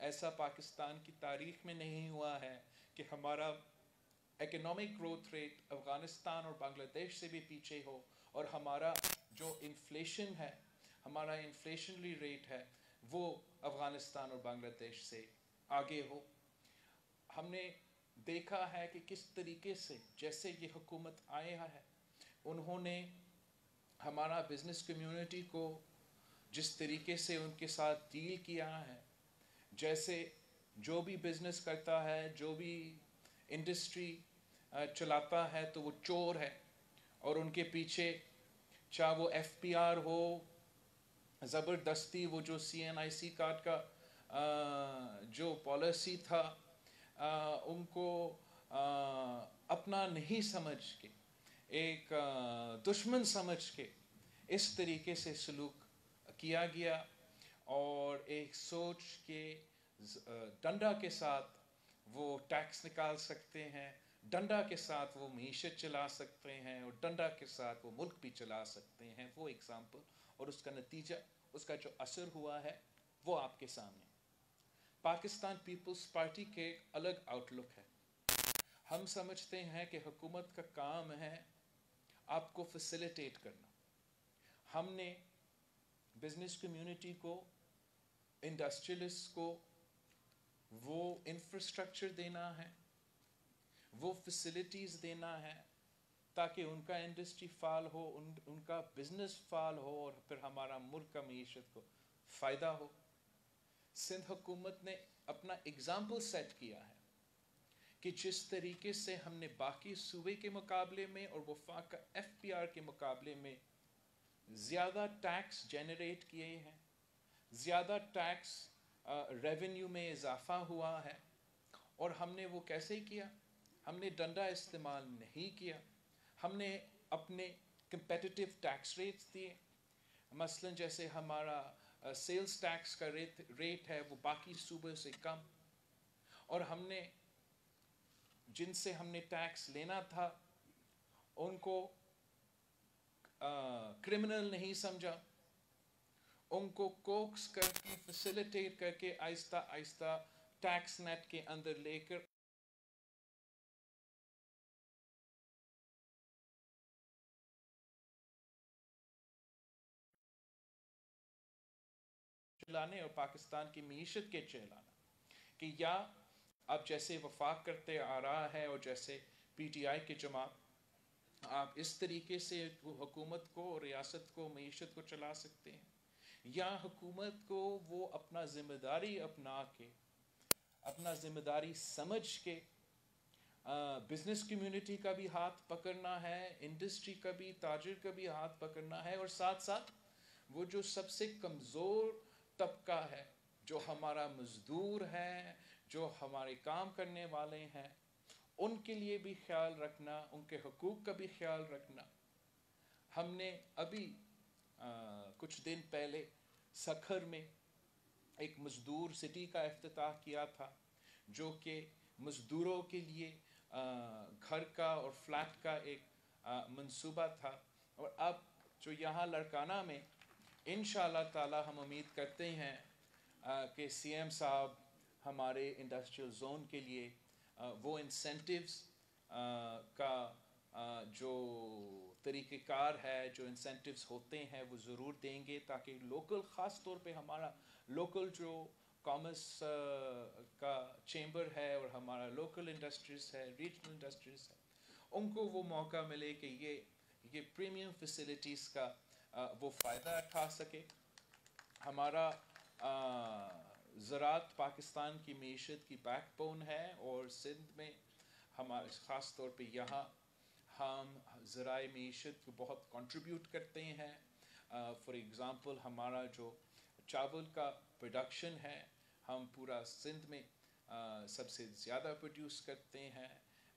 ایسا پاکستان کی تاریخ میں نہیں ہوا ہے کہ ہمارا اکنامک گروتھ ریٹ افغانستان اور بنگلہ دیش سے بھی پیچھے ہو، اور ہمارا جو انفلیشن ہے، ہمارا انفلیشنری ریٹ ہے، وہ افغانستان اور بنگلہ دیش سے آگے ہو۔ ہم نے دیکھا ہے کہ کس طریقے سے جیسے یہ حکومت آیا ہے، انہوں نے ہمارا بزنس کمیونٹی کو جس طریقے سے ان کے ساتھ ڈیل کیا ہے، جیسے جو بھی بزنس کرتا ہے، جو بھی انڈسٹری چلاتا ہے تو وہ چور ہے، اور ان کے پیچھے چاہے وہ ایف پی آر ہو، زبردستی وہ جو سی این آئی سی کارڈ کا جو پالیسی تھا، ان کو اپنا نہیں سمجھ کے، ایک دشمن سمجھ کے اس طریقے سے سلوک کیا گیا، اور ایک سوچ کے ڈنڈا کے ساتھ وہ ٹیکس نکال سکتے ہیں، ڈنڈا کے ساتھ وہ معیشت چلا سکتے ہیں، اور ڈنڈا کے ساتھ وہ ملک بھی چلا سکتے ہیں، وہ ایگزامپل اور اس کا نتیجہ، اس کا جو اثر ہوا ہے وہ آپ کے سامنے۔ پاکستان پیپلز پارٹی کے الگ آؤٹ لک ہے۔ ہم سمجھتے ہیں کہ حکومت کا کام ہے آپ کو فیسیلیٹیٹ کرنا۔ ہم نے بزنس کمیونٹی کو، انڈسٹریلسٹ کو وہ انفراسٹرکچر دینا ہے، وہ فیسیلیٹیز دینا ہے تاکہ ان کا انڈسٹری فعال ہو، ان کا بزنس فعال ہو، اور پھر ہمارا ملک کا معیشت کو فائدہ ہو۔ سندھ حکومت نے اپنا اگزامپل سیٹ کیا ہے کہ جس طریقے سے ہم نے باقی صوبے کے مقابلے میں اور وفاق کا ایف پی آر کے مقابلے میں زیادہ ٹیکس جنریٹ کیے ہیں، زیادہ ٹیکس ریونیو میں اضافہ ہوا ہے، اور ہم نے وہ کیسے کیا؟ ہم نے ڈنڈا استعمال نہیں کیا، ہم نے اپنے کمپیٹیٹیو ٹیکس ریٹس دیے۔ مثلا جیسے ہمارا سیلز ٹیکس کا ریٹ ہے وہ باقی صوبے سے کم، اور ہم نے جن سے ہم نے ٹیکس لینا تھا ان کو کرمنل نہیں سمجھا، ان کو کوکس کر کے، فیسیلیٹیٹ کر کے آہستہ آہستہ ٹیکس نیٹ کے اندر لے کر چلانے اور پاکستان کی معیشت کے چلانا، کہ یا اب جیسے وفاق کرتے آ رہا ہے اور جیسے پی ٹی آئی کی جماعت، آپ اس طریقے سے حکومت کو، ریاست کو، معیشت کو چلا سکتے ہیں، یا حکومت کو وہ اپنا ذمہ داری اپنا کے، اپنا ذمہ داری سمجھ کے بزنس کمیونٹی کا بھی ہاتھ پکڑنا ہے، انڈسٹری کا بھی، تاجر کا بھی ہاتھ پکڑنا ہے، اور ساتھ ساتھ وہ جو سب سے کمزور طبقہ ہے، جو ہمارا مزدور ہے، جو ہمارے کام کرنے والے ہیں، ان کے لیے بھی خیال رکھنا، ان کے حقوق کا بھی خیال رکھنا۔ ہم نے ابھی کچھ دن پہلے سکھر میں ایک مزدور سٹی کا افتتاح کیا تھا، جو کہ مزدوروں کے لیے گھر کا اور فلیٹ کا ایک منصوبہ تھا، اور اب جو یہاں لڑکانہ میں انشاءاللہ تعالی ہم امید کرتے ہیں کہ سی ایم صاحب ہمارے انڈسٹریل زون کے لیے وہ انسینٹیوز کا جو طریقہ کار ہے، جو انسینٹیوز ہوتے ہیں وہ ضرور دیں گے، تاکہ لوکل، خاص طور پہ ہمارا لوکل جو کامرس کا چیمبر ہے اور ہمارا لوکل انڈسٹریز ہے، ریجنل انڈسٹریز ہے، ان کو وہ موقع ملے کہ یہ پریمیم فیسیلیٹیز کا وہ فائدہ اٹھا سکے۔ ہمارا زراعت پاکستان کی معیشت کی بیک بون ہے، اور سندھ میں ہمارے خاص طور پہ یہاں ہم ذرائع معیشت کو بہت کنٹریبیوٹ کرتے ہیں۔ فار ایگزامپل ہمارا جو چاول کا پروڈکشن ہے، ہم پورا سندھ میں سب سے زیادہ پروڈیوس کرتے ہیں۔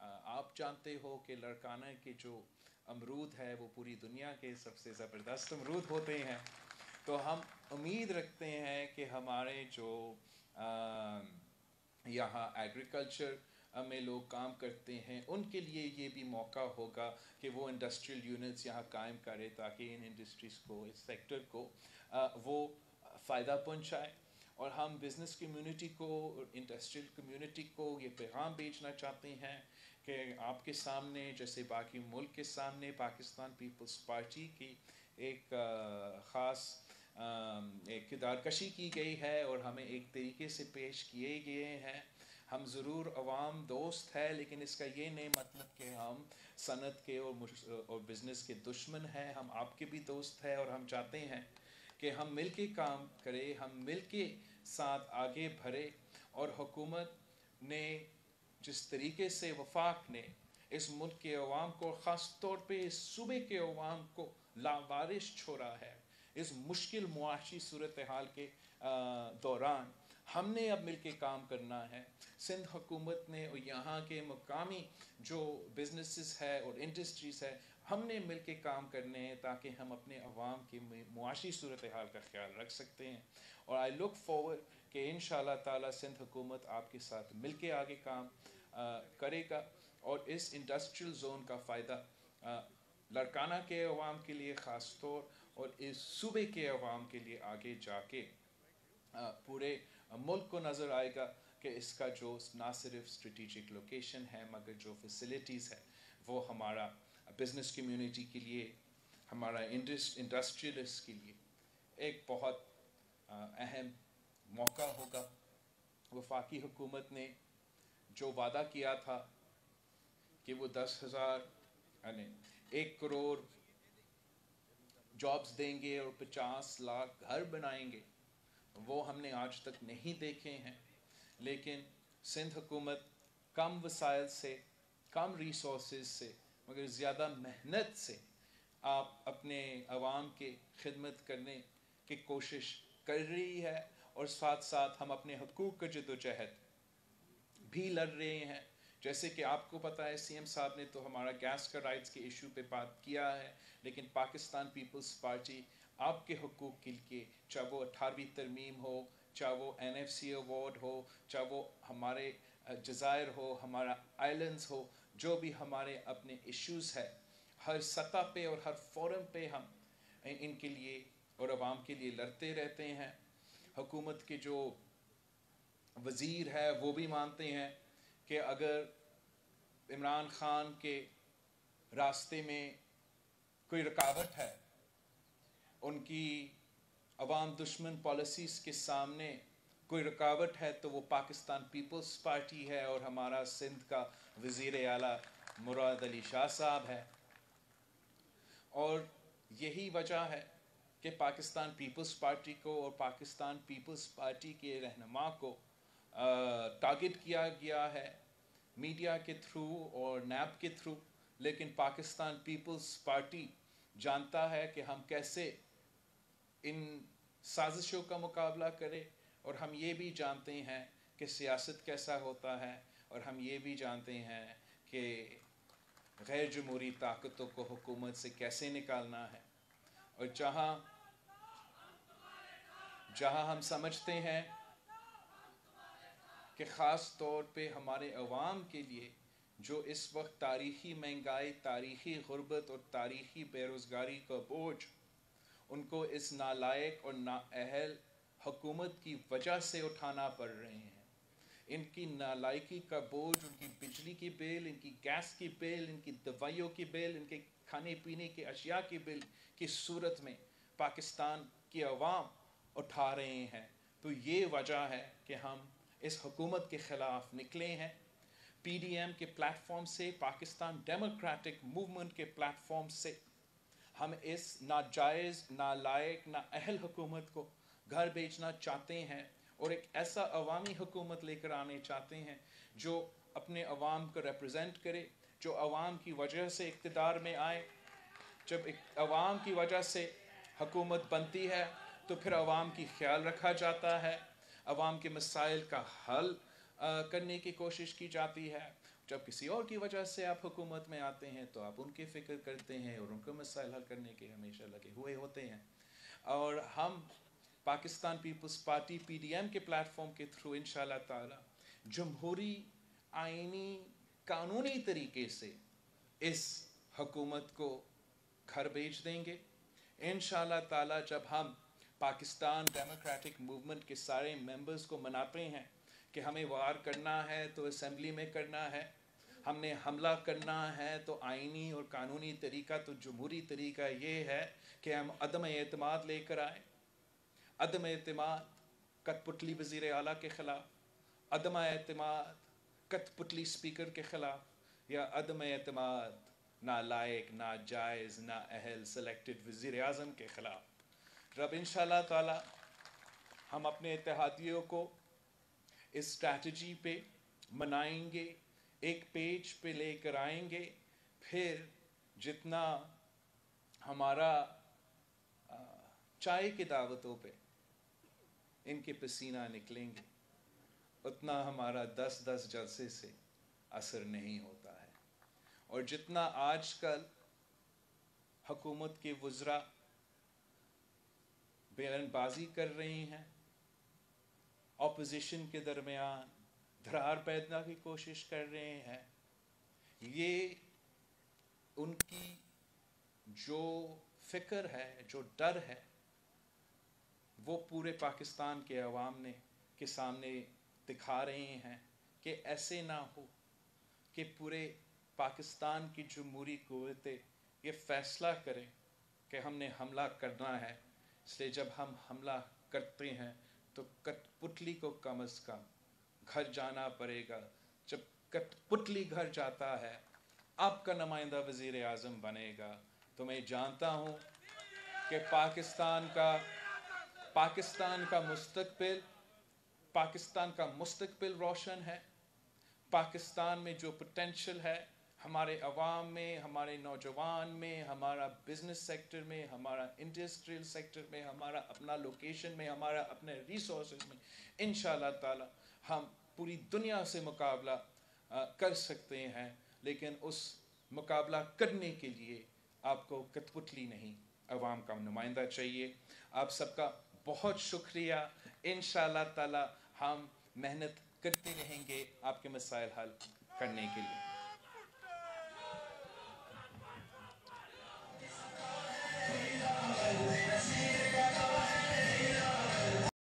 آپ جانتے ہو کہ لڑکانہ کے جو امرود ہے وہ پوری دنیا کے سب سے زبردست امرود ہوتے ہیں، تو ہم امید رکھتے ہیں کہ ہمارے جو یہاں ایگریکلچر میں لوگ کام کرتے ہیں ان کے لیے یہ بھی موقع ہوگا کہ وہ انڈسٹریل یونٹس یہاں قائم کرے، تاکہ ان انڈسٹریز کو، اس سیکٹر کو وہ فائدہ پہنچائے، اور ہم بزنس کمیونٹی کو اور انڈسٹریل کمیونٹی کو یہ پیغام بھیجنا چاہتے ہیں کہ آپ کے سامنے جیسے باقی ملک کے سامنے پاکستان پیپلز پارٹی کی ایک خاص ایک کردار کشی کی گئی ہے اور ہمیں ایک طریقے سے پیش کیے گئے ہیں. ہم ضرور عوام دوست ہے، لیکن اس کا یہ نہیں مطلب کہ ہم صنعت کے اور بزنس کے دشمن ہیں. ہم آپ کے بھی دوست ہیں اور ہم چاہتے ہیں کہ ہم مل کے کام کریں، ہم مل کے ساتھ آگے بڑھے. اور حکومت نے جس طریقے سے وفاق نے اس ملک کے عوام کو، خاص طور پہ اس صوبے کے عوام کو لاوارث چھوڑا ہے اس مشکل معاشی صورتحال کے دوران، ہم نے اب مل کے کام کرنا ہے. سندھ حکومت نے اور یہاں کے مقامی جو بزنسز ہے اور انڈسٹریز ہے، ہم نے مل کے کام کرنے ہیں تاکہ ہم اپنے عوام کی معاشی صورتحال کا خیال رکھ سکتے ہیں. اور آئی لک فارورڈ کہ انشاءاللہ تعالیٰ سندھ حکومت آپ کے ساتھ مل کے آگے کام کرے گا اور اس انڈسٹریل زون کا فائدہ لاڑکانہ کے عوام کے لیے خاص طور اور اس صوبے کے عوام کے لیے آگے جا کے پورے ملک کو نظر آئے گا کہ اس کا جو نہ صرف اسٹریٹجک لوکیشن ہے مگر جو فیسلٹیز ہے وہ ہمارا بزنس کمیونٹی کے لیے، ہمارا انڈسٹریلسٹ کے لیے ایک بہت اہم موقع ہوگا. وفاقی حکومت نے جو وعدہ کیا تھا کہ وہ 10,000 یعنی 1 کروڑ جابز دیں گے اور 50 لاکھ گھر بنائیں گے، وہ ہم نے آج تک نہیں دیکھے ہیں. لیکن سندھ حکومت کم وسائل سے، کم ریسورسز سے مگر زیادہ محنت سے آپ اپنے عوام کے خدمت کرنے کی کوشش کر رہی ہے اور ساتھ ساتھ ہم اپنے حقوق کا جدوجہد بھی لڑ رہے ہیں. جیسے کہ آپ کو پتہ ہے سی ایم صاحب نے تو ہمارا گیس کا رائٹس کے ایشو پہ بات کیا ہے، لیکن پاکستان پیپلز پارٹی آپ کے حقوق کے لیے، چاہے وہ 18ویں ترمیم ہو، چاہے وہ NFC ایوارڈ ہو، چاہے وہ ہمارے جزائر ہو، ہمارا آئلینڈز ہو، جو بھی ہمارے اپنے ایشوز ہے، ہر سطح پہ اور ہر فورم پہ ہم ان کے لیے اور عوام کے لیے لڑتے رہتے ہیں. حکومت کے جو وزیر ہے وہ بھی مانتے ہیں کہ اگر عمران خان کے راستے میں کوئی رکاوٹ ہے، ان کی عوام دشمن پالیسیز کے سامنے کوئی رکاوٹ ہے، تو وہ پاکستان پیپلز پارٹی ہے اور ہمارا سندھ کا وزیر اعلیٰ مراد علی شاہ صاحب ہے. اور یہی وجہ ہے کہ پاکستان پیپلز پارٹی کو اور پاکستان پیپلز پارٹی کے رہنما کو ٹارگٹ کیا گیا ہے میڈیا کے تھرو اور نیب کے تھرو. لیکن پاکستان پیپلز پارٹی جانتا ہے کہ ہم کیسے ان سازشوں کا مقابلہ کریں، اور ہم یہ بھی جانتے ہیں کہ سیاست کیسا ہوتا ہے، اور ہم یہ بھی جانتے ہیں کہ غیر جمہوری طاقتوں کو حکومت سے کیسے نکالنا ہے. اور جہاں ہم سمجھتے ہیں کہ خاص طور پہ ہمارے عوام کے لیے جو اس وقت تاریخی مہنگائی، تاریخی غربت اور تاریخی بے روزگاری کا بوجھ ان کو اس نالائق اور نااہل حکومت کی وجہ سے اٹھانا پڑ رہے ہیں. ان کی نالائقی کا بوجھ، ان کی بجلی کی بل، ان کی گیس کی بل، ان کی دوائیوں کی بل، ان کے کھانے پینے کی اشیاء کی بل کی صورت میں پاکستان کی عوام اٹھا رہے ہیں. تو یہ وجہ ہے کہ ہم اس حکومت کے خلاف نکلے ہیں. PDM کے پلیٹ فارم سے، پاکستان ڈیموکریٹک موومنٹ کے پلیٹ فارم سے ہم اس ناجائز، نالائق، نااہل حکومت کو گھر بھیجنا چاہتے ہیں اور ایک ایسا عوامی حکومت لے کر آنے چاہتے ہیں جو اپنے عوام کو ریپرزینٹ کرے، جو عوام کی وجہ سے اقتدار میں آئے. جب عوام کی وجہ سے حکومت بنتی ہے تو پھر عوام کی خیال رکھا جاتا ہے، عوام کے مسائل کا حل کرنے کی کوشش کی جاتی ہے. جب کسی اور کی وجہ سے آپ حکومت میں آتے ہیں تو آپ ان کی فکر کرتے ہیں اور ان کو مسائل حل کرنے کے ہمیشہ لگے ہوئے ہوتے ہیں. اور ہم پاکستان پیپلز پارٹی PDM کے پلیٹ فارم کے تھرو انشاءاللہ تعالی جمہوری، آئینی، قانونی طریقے سے اس حکومت کو گھر بھیج دیں گے. انشاءاللہ تعالی جب ہم پاکستان ڈیموکریٹک موومنٹ کے سارے ممبرز کو مناتے ہیں کہ ہمیں وار کرنا ہے تو اسمبلی میں کرنا ہے، ہم نے حملہ کرنا ہے تو آئینی اور قانونی طریقہ تو جمہوری طریقہ یہ ہے کہ ہم عدم اعتماد لے کر آئیں. عدم اعتماد کٹ پتلی وزیر اعلیٰ کے خلاف، عدم اعتماد کٹ پتلی اسپیکر کے خلاف، یا عدم اعتماد نالائق، ناجائز، نااہل سلیکٹڈ وزیر اعظم کے خلاف. رب انشاءاللہ تعالی ہم اپنے اتحادیوں کو اس اسٹریٹجی پہ منائیں گے، ایک پیج پہ لے کر آئیں گے. پھر جتنا ہمارا چائے کی دعوتوں پہ ان کے پسینہ نکلیں گے، اتنا ہمارا 10 جلسے سے اثر نہیں ہوتا ہے. اور جتنا آج کل حکومت کے وزراء بیان بازی کر رہی ہیں، اپوزیشن کے درمیان دھرار پیدا کی کوشش کر رہے ہیں، یہ ان کی جو فکر ہے، جو ڈر ہے، وہ پورے پاکستان کے عوام کے سامنے دکھا رہے ہیں کہ ایسے نہ ہو کہ پورے پاکستان کی جمہوری قوتیں یہ فیصلہ کریں کہ ہم نے حملہ کرنا ہے. اس لیے جب ہم حملہ کرتے ہیں تو کٹ پتلی کو کم از کم گھر جانا پڑے گا. جب کٹ پتلی گھر جاتا ہے، آپ کا نمائندہ وزیر اعظم بنے گا، تو میں جانتا ہوں کہ پاکستان کا مستقبل روشن ہے. پاکستان میں جو پوٹینشل ہے ہمارے عوام میں، ہمارے نوجوان میں، ہمارا بزنس سیکٹر میں، ہمارا انڈسٹریل سیکٹر میں، ہمارا اپنا لوکیشن میں، ہمارا اپنے ریسورسز میں، انشاءاللہ تعالی ہم پوری دنیا سے مقابلہ کر سکتے ہیں. لیکن اس مقابلہ کرنے کے لیے آپ کو کٹ پتلی نہیں، عوام کا نمائندہ چاہیے. آپ سب کا بہت شکریہ. انشاءاللہ تعالی ہم محنت کرتے رہیں گے آپ کے مسائل حل کرنے کے لیے.